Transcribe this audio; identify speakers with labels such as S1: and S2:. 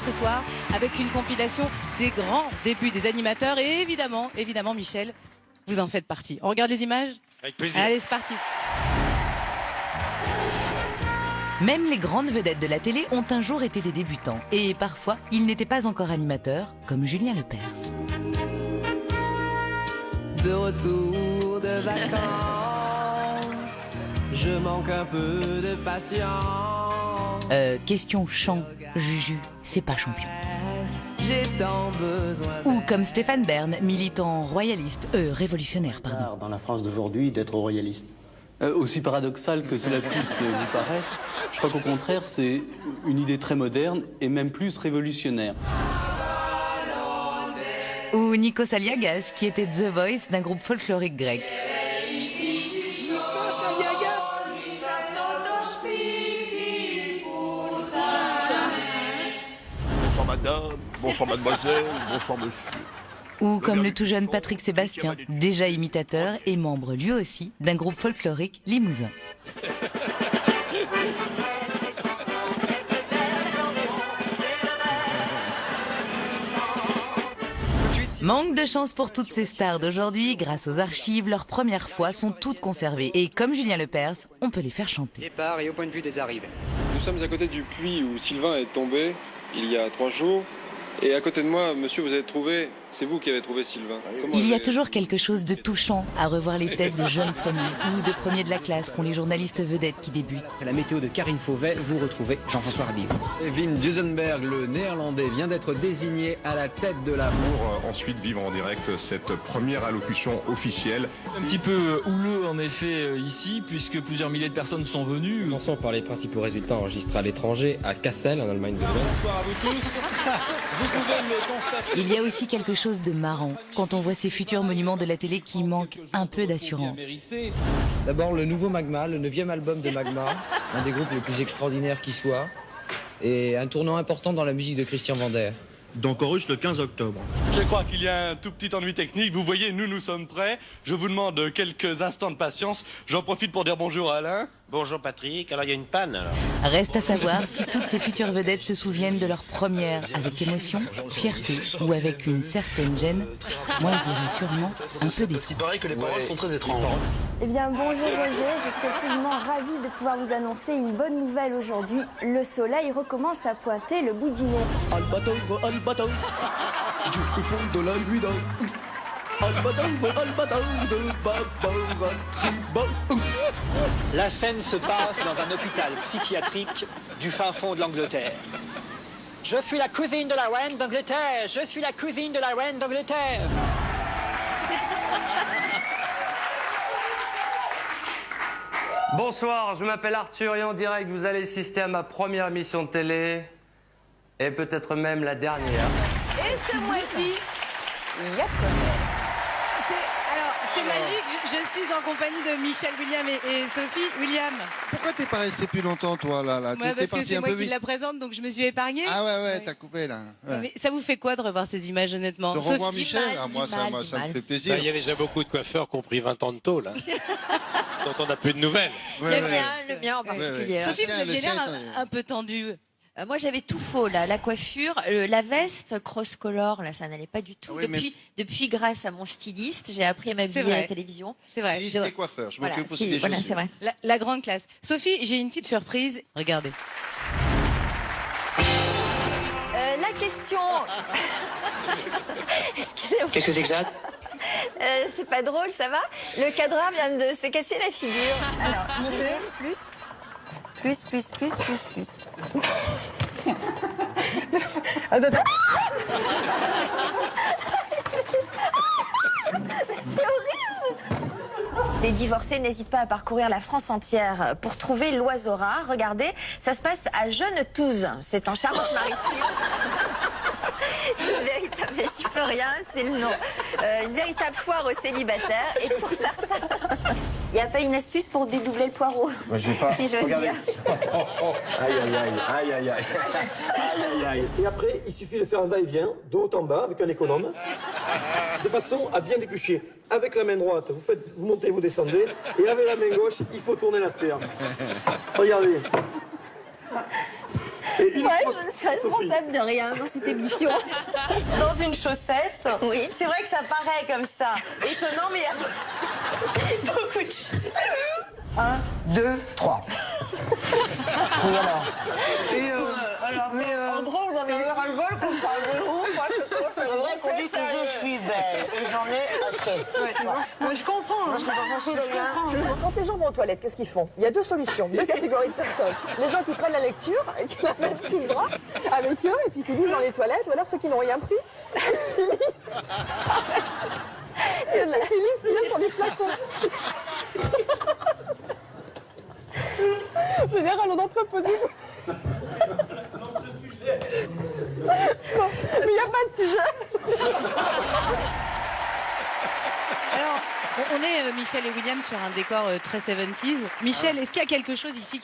S1: ce soir avec une compilation des grands débuts des animateurs. Et évidemment, Michel, vous en faites partie. On regarde les images ?
S2: Avec plaisir.
S1: Allez, c'est parti.
S3: Même les grandes vedettes de la télé ont un jour été des débutants. Et parfois, ils n'étaient pas encore animateurs, comme Julien Lepers.
S4: De retour de vacances, je manque un peu de patience.
S3: Question chant, Juju, c'est pas champion.
S4: J'ai tant besoin.
S3: Ou comme Stéphane Bern, militant royaliste, révolutionnaire, pardon.
S5: Dans la France d'aujourd'hui, d'être royaliste.
S6: Aussi paradoxal que cela puisse vous paraître, je crois qu'au contraire, c'est une idée très moderne et même plus révolutionnaire.
S3: Ou Nikos Aliagas, qui était The Voice d'un groupe folklorique grec.
S2: Bonsoir madame, bonsoir mademoiselle, bonsoir monsieur.
S3: Ou comme le tout jeune Patrick Sébastien, déjà imitateur et membre lui aussi d'un groupe folklorique limousin. Manque de chance pour toutes ces stars d'aujourd'hui, grâce aux archives, leurs premières fois sont toutes conservées. Et comme Julien Lepers, on peut les faire chanter.
S7: Départ et au point de vue des arrivées.
S8: Nous sommes à côté du puits où Sylvain est tombé il y a 3 jours. Et à côté de moi, monsieur, vous avez trouvé... C'est vous qui avez trouvé Sylvain.
S3: Il y a toujours quelque chose de touchant à revoir les têtes de jeunes premiers ou de premiers de la classe qu'ont les journalistes vedettes qui débutent.
S7: À la météo de Karine Fauvet, vous retrouvez Jean-François Rabhi.
S9: Wim Duisenberg, le néerlandais, vient d'être désigné à la tête de la...
S10: Pour ensuite vivre en direct cette première allocution officielle.
S11: Un petit peu houleux en effet ici, puisque plusieurs milliers de personnes sont venues.
S12: Commençons par les principaux résultats enregistrés à l'étranger, à Kassel, en Allemagne de l'Ouest.
S8: Bonsoir à vous tous. Vous pouvez me constater...
S3: Il y a aussi quelque chose de marrant quand on voit ces futurs monuments de la télé qui manquent un peu d'assurance.
S12: D'abord le nouveau Magma, le 9e album de Magma, un des groupes les plus extraordinaires qui soit, et un tournant important dans la musique de Christian Vander.
S13: Dans Chorus le 15 octobre.
S2: Je crois qu'il y a un tout petit ennui technique. Vous voyez, nous sommes prêts. Je vous demande quelques instants de patience. J'en profite pour dire bonjour à Alain.
S14: Bonjour Patrick, alors il y a une panne alors.
S3: Reste à savoir si toutes ces futures vedettes se souviennent de leur première avec émotion, fierté ou avec une certaine gêne. Moi je dirais sûrement un peu déçu.
S15: Il paraît que les paroles sont très étranges.
S16: Eh bien bonjour Roger, je suis absolument ravie de pouvoir vous annoncer une bonne nouvelle aujourd'hui. Le soleil recommence à pointer le bout du nez.
S13: Al bateau, du fond de la nuit
S7: La scène se passe dans un hôpital psychiatrique du fin fond de l'Angleterre. Je suis la cousine de la reine d'Angleterre. Je suis la cousine de la reine d'Angleterre.
S12: Bonsoir, je m'appelle Arthur et en direct, vous allez assister à ma première émission de télé, et peut-être même la dernière.
S1: Et ce mois-ci, il y a quoi? Alors, c'est magique, je suis en compagnie de Michel, William et Sophie. William.
S17: Pourquoi t'es pas resté plus longtemps, toi, là
S1: Ouais, parce que c'est moi qui la présente, donc je me suis épargnée.
S17: Ah ouais, t'as coupé, là. Ouais.
S1: Mais ça vous fait quoi de revoir ces images, honnêtement?
S17: De revoir Michel, moi, ça me fait plaisir.
S14: Il y avait déjà beaucoup de coiffeurs qui ont pris 20 ans de tôle, hein, dont on n'a plus de nouvelles.
S18: Le mien en particulier.
S1: Sophie, vous aviez l'air un peu tendue.
S18: Moi, j'avais tout faux, là. La coiffure, la veste cross-color, là, ça n'allait pas du tout. Depuis, grâce à mon styliste, j'ai appris à m'habiller à la télévision.
S1: C'est vrai.
S17: Styliste et coiffeur, je m'occupe aussi des chaussures.
S18: C'est vrai.
S1: La grande classe. Sophie, j'ai une petite surprise. Regardez.
S16: La question... Excusez-moi.
S7: Qu'est-ce que c'est que ça?
S16: C'est pas drôle, ça va? Le cadreur vient de se casser la figure. Alors, montez, plus. Attends. C'est horrible. Les divorcés n'hésitent pas à parcourir la France entière pour trouver l'oiseau rare. Regardez, ça se passe à Genetouze. C'est en Charente-Maritime. Une véritable, j'y peux rien, c'est le nom. Une véritable foire aux célibataires. Et pour certains, il n'y a pas une astuce pour dédoubler le poireau?
S13: Moi, je vais pas.
S16: Si j'ose dire.
S13: Aïe. Et après, il suffit de faire un va-et-vient, de haut en bas, avec un économe, de façon à bien éplucher. Avec la main droite, vous montez, vous descendez, et avec la main gauche, il faut tourner la sphère. Regardez.
S16: Moi, je ne suis responsable de rien dans cette émission.
S15: Dans une chaussette.
S16: Oui.
S15: C'est vrai que ça paraît comme ça étonnant, mais il y a beaucoup de choses. 1, 2, 3. Oui, alors.
S16: En gros, vous en avez ras-le-bol qu'on parle de vous.
S15: C'est vrai qu'on dit que je suis belle et j'en ai assez.
S1: Moi, je comprends.
S15: C'est pas facile, les gars. Quand les gens vont aux toilettes, qu'est-ce qu'ils font? Il y a deux solutions, deux catégories de personnes. Les gens qui prennent la lecture et qui la mettent sous le bras avec eux et puis qui lisent dans les toilettes, ou alors ceux qui n'ont rien pris. Qui lisent bien sur les flacons. Je veux dire, allons d'entrepôt du coup. Bon, mais il n'y a pas de sujet.
S1: Alors, on est, Michel et William, sur un décor très 70s. Michel, est-ce qu'il y a quelque chose ici